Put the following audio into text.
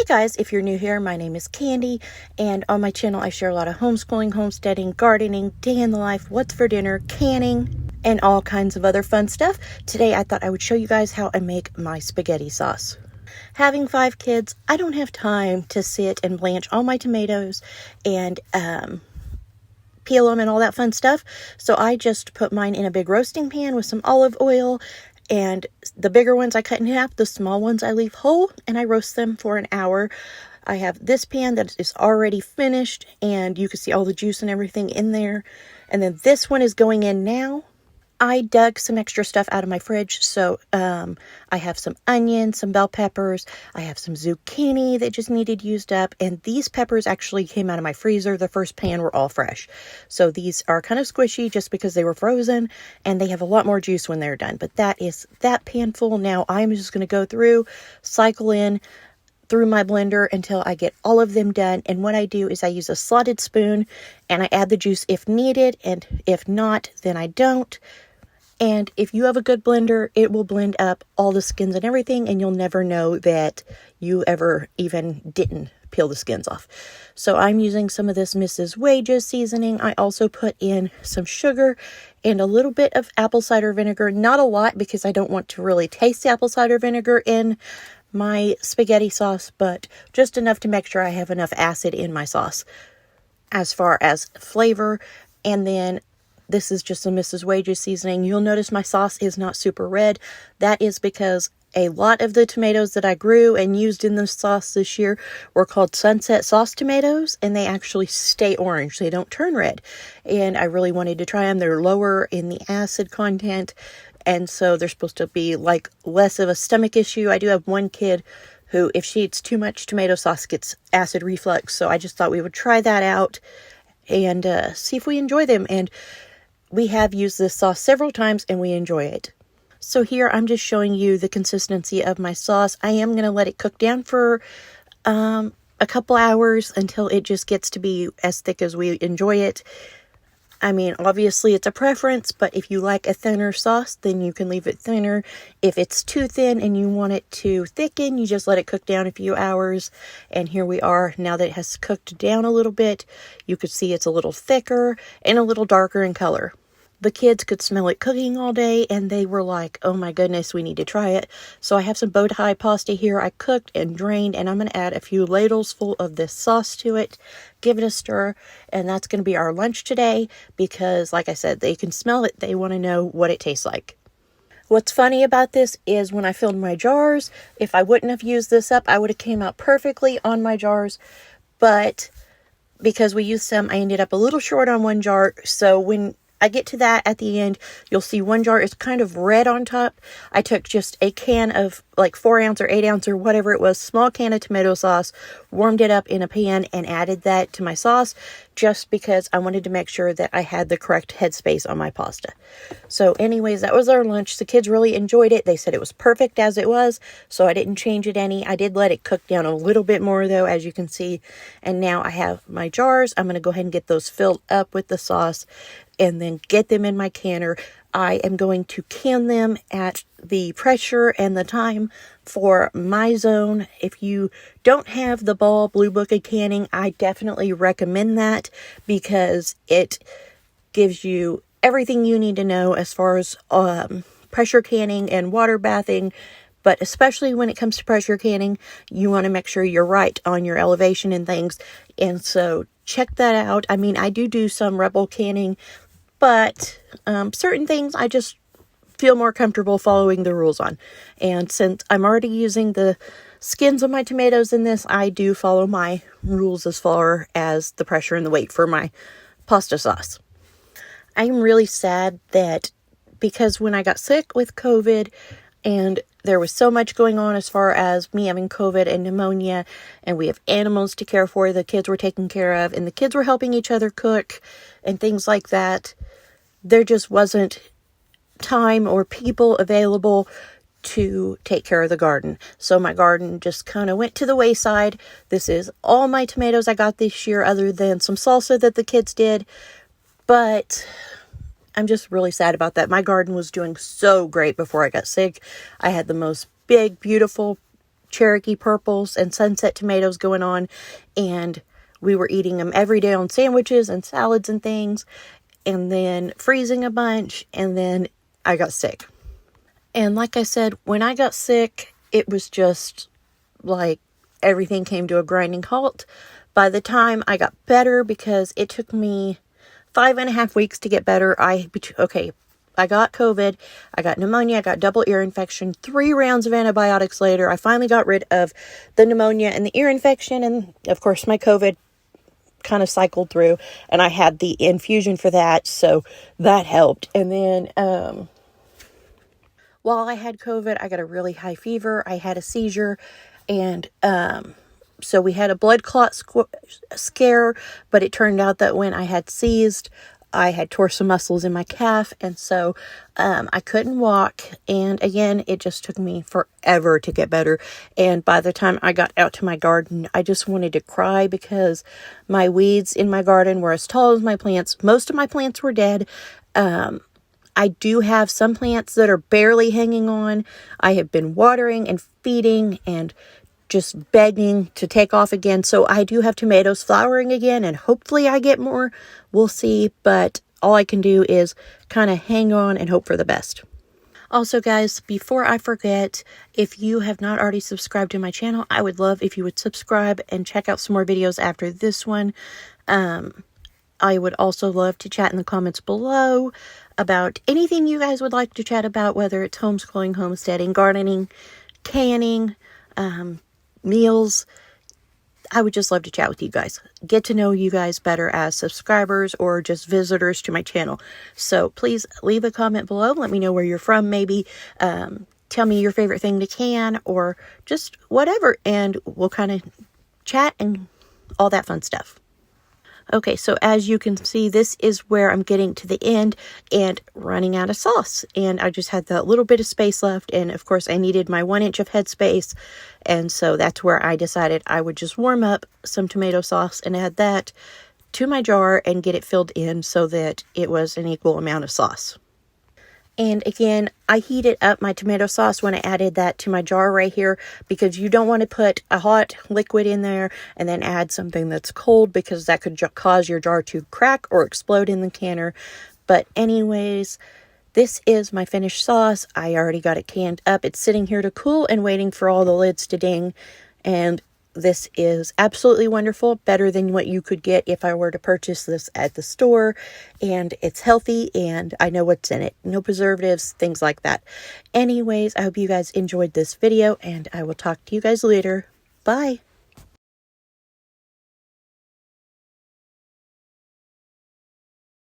guys, if you're new here, my name is Candy, and on my channel I share a lot of homeschooling, homesteading, gardening, day in the life, what's for dinner, canning, and all kinds of other fun stuff. Today I thought I would show you guys how I make my spaghetti sauce. Having 5 kids, I don't have time to sit and blanch all my tomatoes and peel them and all that fun stuff, so I just put mine in a big roasting pan with some olive oil. And the bigger ones I cut in half, the small ones I leave whole, and I roast them for an hour. I have this pan that is already finished, and you can see all the juice and everything in there. And then this one is going in now. I dug some extra stuff out of my fridge, so I have some onions, some bell peppers, I have some zucchini that just needed used up, and these peppers actually came out of my freezer. The first pan were all fresh, so these are kind of squishy just because they were frozen, and they have a lot more juice when they're done. But that is that pan full. Now I'm just going to go through, cycle in through my blender until I get all of them done. And what I do is I use a slotted spoon, and I add the juice if needed, and if not, then I don't. And if you have a good blender, it will blend up all the skins and everything, and you'll never know that you ever even didn't peel the skins off. So I'm using some of this Mrs. Wages seasoning. I also put in some sugar and a little bit of apple cider vinegar. Not a lot, because I don't want to really taste the apple cider vinegar in my spaghetti sauce, but just enough to make sure I have enough acid in my sauce as far as flavor. And then this is just a Mrs. Wages seasoning. You'll notice my sauce is not super red. That is because a lot of the tomatoes that I grew and used in the sauce this year were called Sunset Sauce tomatoes, and they actually stay orange. They don't turn red. And I really wanted to try them. They're lower in the acid content, and so they're supposed to be like less of a stomach issue. I do have one kid who, if she eats too much tomato sauce, gets acid reflux. So I just thought we would try that out and see if we enjoy them. And we have used this sauce several times, and we enjoy it. So here I'm just showing you the consistency of my sauce. I am going to let it cook down for a couple hours until it just gets to be as thick as we enjoy it. I mean, obviously it's a preference, but if you like a thinner sauce, then you can leave it thinner. If it's too thin and you want it to thicken, you just let it cook down a few hours. And here we are. Now that it has cooked down a little bit, you could see it's a little thicker and a little darker in color. The kids could smell it cooking all day, and they were like, oh my goodness, we need to try it. So I have some bow tie pasta here I cooked and drained, and I'm going to add a few ladles full of this sauce to it, give it a stir, and that's going to be our lunch today because, like I said, they can smell it. They want to know what it tastes like. What's funny about this is when I filled my jars, if I wouldn't have used this up, I would have came out perfectly on my jars, but because we used some, I ended up a little short on one jar. So when I get to that at the end, you'll see one jar is kind of red on top. I took just a can of like 4 ounce or 8 ounce or whatever it was, small can of tomato sauce, warmed it up in a pan and added that to my sauce just because I wanted to make sure that I had the correct headspace on my pasta. So anyways, that was our lunch. The kids really enjoyed it. They said it was perfect as it was, so I didn't change it any. I did let it cook down a little bit more though, as you can see. And now I have my jars. I'm going to go ahead and get those filled up with the sauce and then get them in my canner. I am going to can them at the pressure and the time for my zone. If you don't have the Ball Blue Book of Canning, I definitely recommend that because it gives you everything you need to know as far as pressure canning and water bathing. But especially when it comes to pressure canning, you want to make sure you're right on your elevation and things. And so check that out. I mean, I do some Rebel canning, but certain things I just feel more comfortable following the rules on. And since I'm already using the skins of my tomatoes in this, I do follow my rules as far as the pressure and the weight for my pasta sauce. I'm really sad that because when I got sick with COVID and there was so much going on as far as me having COVID and pneumonia, and we have animals to care for, the kids were taken care of, and the kids were helping each other cook and things like that, there just wasn't time or people available to take care of the garden. So my garden just kind of went to the wayside. This is all my tomatoes I got this year other than some salsa that the kids did. But I'm just really sad about that. My garden was doing so great before I got sick. I had the most big, beautiful Cherokee purples and sunset tomatoes going on, and we were eating them every day on sandwiches and salads and things, and then freezing a bunch, and then I got sick. And like I said, when I got sick, it was just like everything came to a grinding halt. By the time I got better, because it took me 5.5 weeks to get better, I got COVID, I got pneumonia, I got double ear infection, 3 rounds of antibiotics later, I finally got rid of the pneumonia and the ear infection, and of course my COVID kind of cycled through, and I had the infusion for that, so that helped. And then while I had COVID, I got a really high fever, I had a seizure, and so we had a blood clot scare, but it turned out that when I had seized, I had tore some muscles in my calf, and so I couldn't walk, and again, it just took me forever to get better, and by the time I got out to my garden, I just wanted to cry, because my weeds in my garden were as tall as my plants. Most of my plants were dead. I do have some plants that are barely hanging on. I have been watering and feeding and just begging to take off again. So I do have tomatoes flowering again, and hopefully I get more. We'll see, but all I can do is kind of hang on and hope for the best. Also, guys, before I forget, if you have not already subscribed to my channel, I would love if you would subscribe and check out some more videos after this one. I would also love to chat in the comments below about anything you guys would like to chat about, whether it's homeschooling, homesteading, gardening, canning, meals. I would just love to chat with you guys. Get to know you guys better as subscribers or just visitors to my channel. So please leave a comment below. Let me know where you're from, maybe. Tell me your favorite thing to can, or just whatever. And we'll kind of chat and all that fun stuff. Okay, so as you can see, this is where I'm getting to the end and running out of sauce. And I just had that little bit of space left. And of course, I needed my 1 inch of headspace. And so that's where I decided I would just warm up some tomato sauce and add that to my jar and get it filled in so that it was an equal amount of sauce. And again, I heated up my tomato sauce when I added that to my jar right here, because you don't want to put a hot liquid in there and then add something that's cold, because that could cause your jar to crack or explode in the canner. But anyways, this is my finished sauce. I already got it canned up. It's sitting here to cool and waiting for all the lids to ding. And this is absolutely wonderful, better than what you could get if I were to purchase this at the store, and it's healthy, and I know what's in it. No preservatives, things like that. Anyways, I hope you guys enjoyed this video, and I will talk to you guys later. Bye!